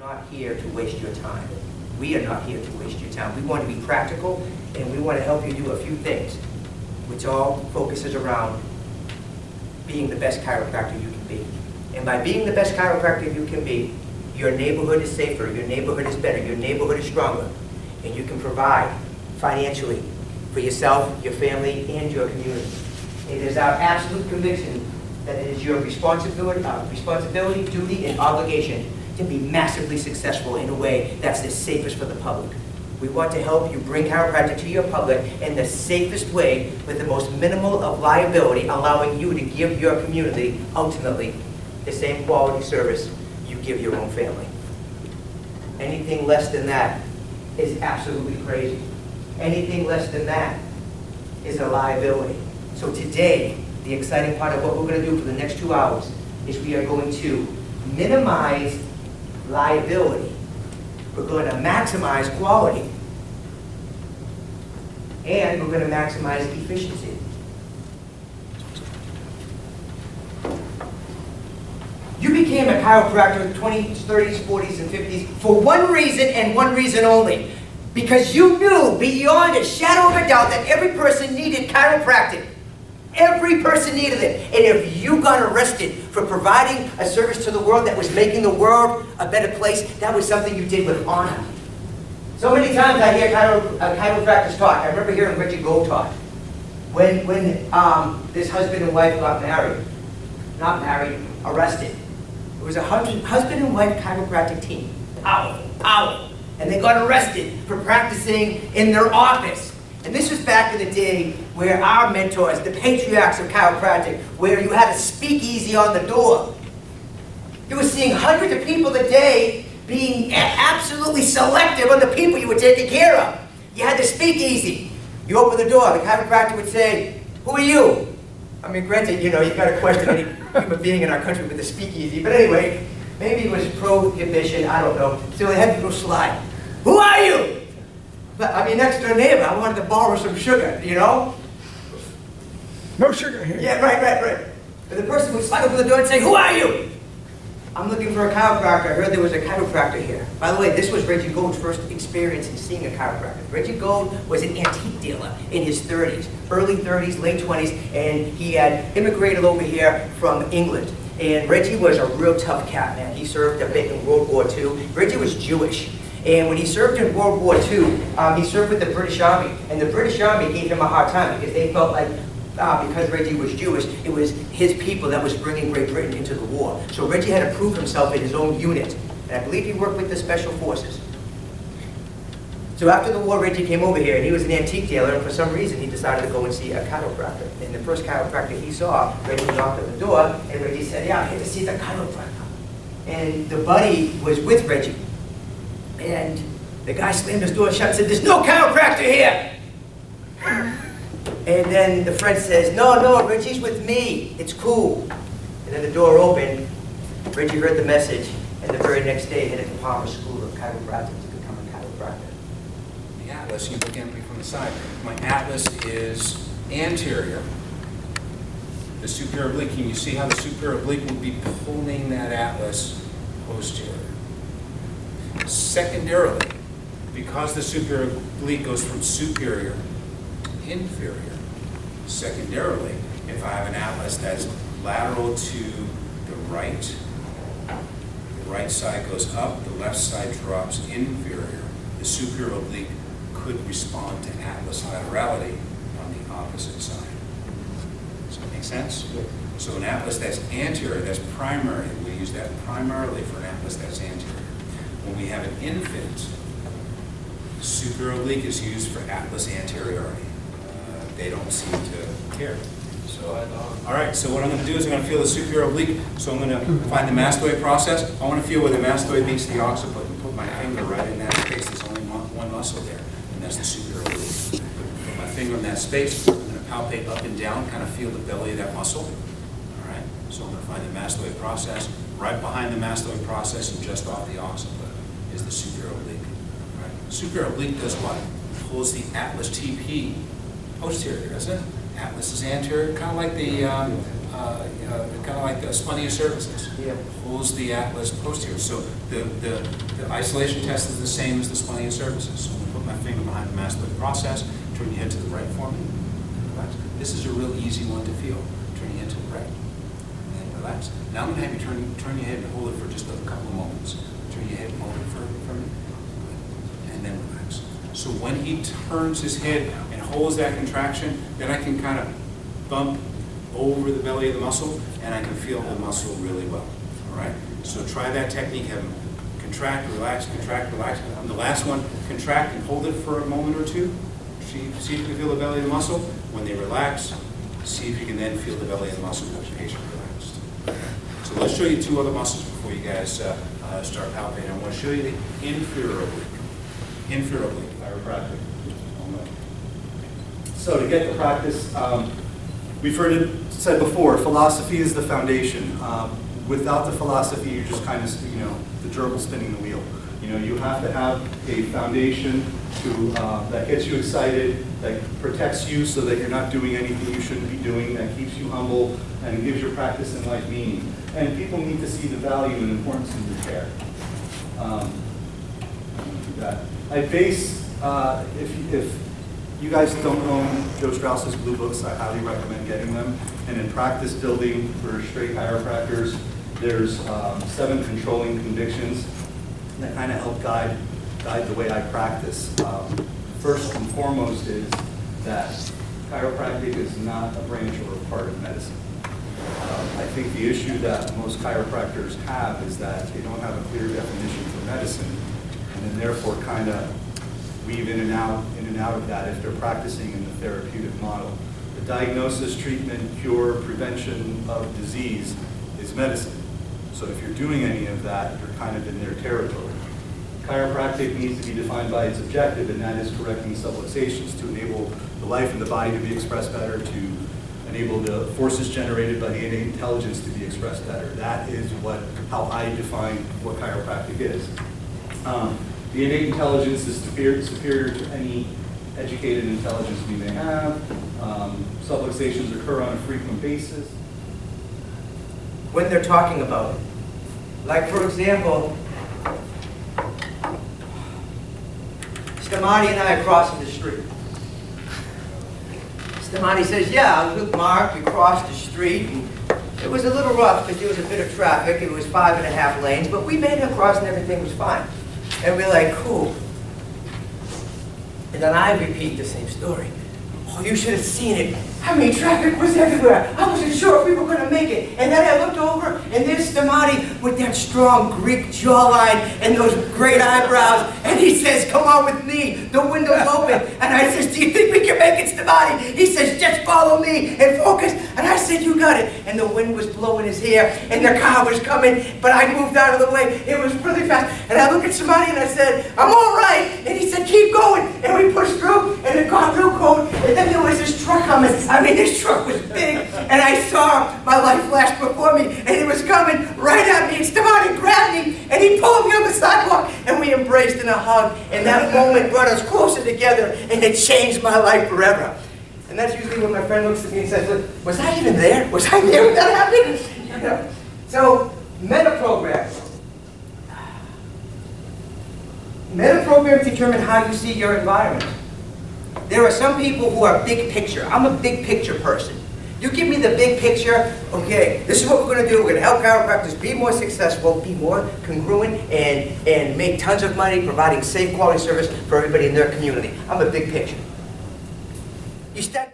not here to waste your time. We are not here to waste your time. We want to be practical, and we want to help you do a few things, which all focuses around being the best chiropractor you can be. And by being the best chiropractor you can be, your neighborhood is safer, your neighborhood is better, your neighborhood is stronger, and you can provide financially for yourself, your family, and your community. It is our absolute conviction that it is your responsibility, duty, and obligation to be massively successful in a way that's the safest for the public. We want to help you bring chiropractic to your public in the safest way with the most minimal of liability, allowing you to give your community, ultimately, the same quality service you give your own family. Anything less than that is absolutely crazy. Anything less than that is a liability. So today, the exciting part of what we're going to do for the next 2 hours is we are going to minimize liability. We're going to maximize quality. And we're going to maximize efficiency. You became a chiropractor in the 20s, 30s, 40s, and 50s for one reason and one reason only. Because you knew beyond a shadow of a doubt that every person needed chiropractic. Every person needed it. And if you got arrested for providing a service to the world that was making the world a better place, that was something you did with honor. So many times I hear chiropractors talk. I remember hearing Richard Gold talk. When this husband and wife got married, not married, arrested. It was a husband and wife chiropractic team. Powerful. And they got arrested for practicing in their office. And this was back in the day where our mentors, the patriarchs of chiropractic, where you had a speakeasy on the door. You were seeing hundreds of people a day being absolutely selective on the people you were taking care of. You had the speakeasy. You open the door, the chiropractor would say, "Who are you?" I mean, granted, you got to question any human being in our country with the speakeasy. But anyway, maybe it was prohibition, I don't know. So they had to go slide. "Who are you?" But, I mean, next door neighbor, I wanted to borrow some sugar, No sugar here. Yeah, right. And the person would slide open the door and say, "Who are you?" "I'm looking for a chiropractor. I heard there was a chiropractor here." By the way, this was Reggie Gold's first experience in seeing a chiropractor. Reggie Gold was an antique dealer in his 30s, early 30s, late 20s, and he had immigrated over here from England. And Reggie was a real tough cat, man. He served a bit in World War II. Reggie was Jewish. And when he served in World War II, he served with the British Army. And the British Army gave him a hard time because they felt like because Reggie was Jewish, it was his people that was bringing Great Britain into the war. So Reggie had to prove himself in his own unit. And I believe he worked with the Special Forces. So after the war, Reggie came over here, and he was an antique dealer, and for some reason, he decided to go and see a chiropractor. And the first chiropractor he saw, Reggie knocked on the door, and Reggie said, "Yeah, I'm here to see the chiropractor." And the buddy was with Reggie. And the guy slammed his door shut and said, "There's no chiropractor here!" And then the friend says, No, Reggie's with me. It's cool." And then the door opened. Reggie heard the message, and the very next day headed to Palmer School of Chiropractic to become a chiropractor. The atlas, you look at me from the side. My atlas is anterior. The superior oblique, can you see how the superior oblique would be pulling that atlas posterior? Secondarily, because the superior oblique goes from superior to inferior, secondarily, if I have an atlas that's lateral to the right side goes up, the left side drops inferior, the superior oblique could respond to atlas laterality on the opposite side. Does that make sense? Yes. So an atlas that's anterior, that's primary, we use that primarily for an atlas that's anterior. When we have an infant, superior oblique is used for atlas anteriority. They don't seem to care. So, all right, so what I'm going to do is I'm going to feel the superior oblique. So I'm going to find the mastoid process. I want to feel where the mastoid meets the occiput and put my finger right in that space. There's only one muscle there, and that's the superior oblique. Put my finger in that space. I'm going to palpate up and down, kind of feel the belly of that muscle. All right, so I'm going to find the mastoid process. Right behind the mastoid process and just off the occiput is the superior oblique. All right. Superior oblique does what? Pulls the atlas TP posterior, doesn't it? Atlas is anterior, kind of like the kind of like the spontaneous surfaces. Yeah. Holds the atlas posterior. So the isolation test is the same as the spontaneous surfaces. So I'm going to put my finger behind the mastoid process, turn your head to the right for me, relax. This is a real easy one to feel. Turn your head to the right, and then relax. Now I'm going to have you turn your head and hold it for just a couple of moments. Turn your head and hold it for me, and then relax. So when he turns his head and holds that contraction, then I can kind of bump over the belly of the muscle, and I can feel the muscle really well. All right? So try that technique. Have them contract, relax, and the last one, contract and hold it for a moment or two. See if you can feel the belly of the muscle. When they relax, see if you can then feel the belly of the muscle with the patient relaxed. So let's show you two other muscles before you guys start palpating. I want to show you the inferior oblique. Inferior oblique. Chiropractic. So to get the practice, we've heard it said before, philosophy is the foundation. Without the philosophy, you're just kind of, the gerbil spinning the wheel. You have to have a foundation that gets you excited, that protects you so that you're not doing anything you shouldn't be doing, that keeps you humble, and gives your practice and life meaning. And people need to see the value and importance in repair. I base, if you guys don't own Joe Strauss's Blue Books, I highly recommend getting them. And in practice building for straight chiropractors, there's 7 controlling convictions that kind of help guide the way I practice. First and foremost is that chiropractic is not a branch or a part of medicine. I think the issue that most chiropractors have is that they don't have a clear definition for medicine, and then therefore kind of weave in and out of that if they're practicing in the therapeutic model. The diagnosis, treatment, cure, prevention of disease is medicine. So if you're doing any of that, you're kind of in their territory. Chiropractic needs to be defined by its objective, and that is correcting subluxations to enable the life and the body to be expressed better, to enable the forces generated by the innate intelligence to be expressed better. That is how I define what chiropractic is. The innate intelligence is superior to any educated intelligence we may have. Subluxations occur on a frequent basis. When they're talking about it. Like, for example, Stamati and I are crossing the street. Stamati says, yeah, I was with Mark, we crossed the street, and it was a little rough because there was a bit of traffic. It was 5.5 lanes, but we made it across and everything was fine. And we're like, cool. And then I repeat the same story. Oh, you should have seen it. I mean, traffic was everywhere. I wasn't sure if we were going to make it. And then I looked over, and there's Stamati with that strong Greek jawline and those great eyebrows. And he says, come on with me. The window's open. And I says, do you think we can make it, Stamati? He says, just follow me and focus. And I said, you got it. And the wind was blowing his hair, and the car was coming, but I moved out of the way. It was really fast. And I looked at Stamati, and I said, I'm all right. And he said, keep going. And we pushed through, and it got real cold. And then there was this truck coming. I mean, this truck was big, and I saw my life flash before me, and it was coming right at me. And Stamati grabbed me, and he pulled me on the sidewalk, and we embraced in a hug. And that moment brought us closer together, and it changed my life forever. And that's usually when my friend looks at me and says, look, was I even there? Was I there when that happened? So, meta programs. Meta programs determine how you see your environment. There are some people who are big picture. I'm a big picture person. You give me the big picture, okay, this is what we're going to do. We're going to help chiropractors be more successful, be more congruent, and make tons of money providing safe, quality service for everybody in their community. I'm a big picture. You start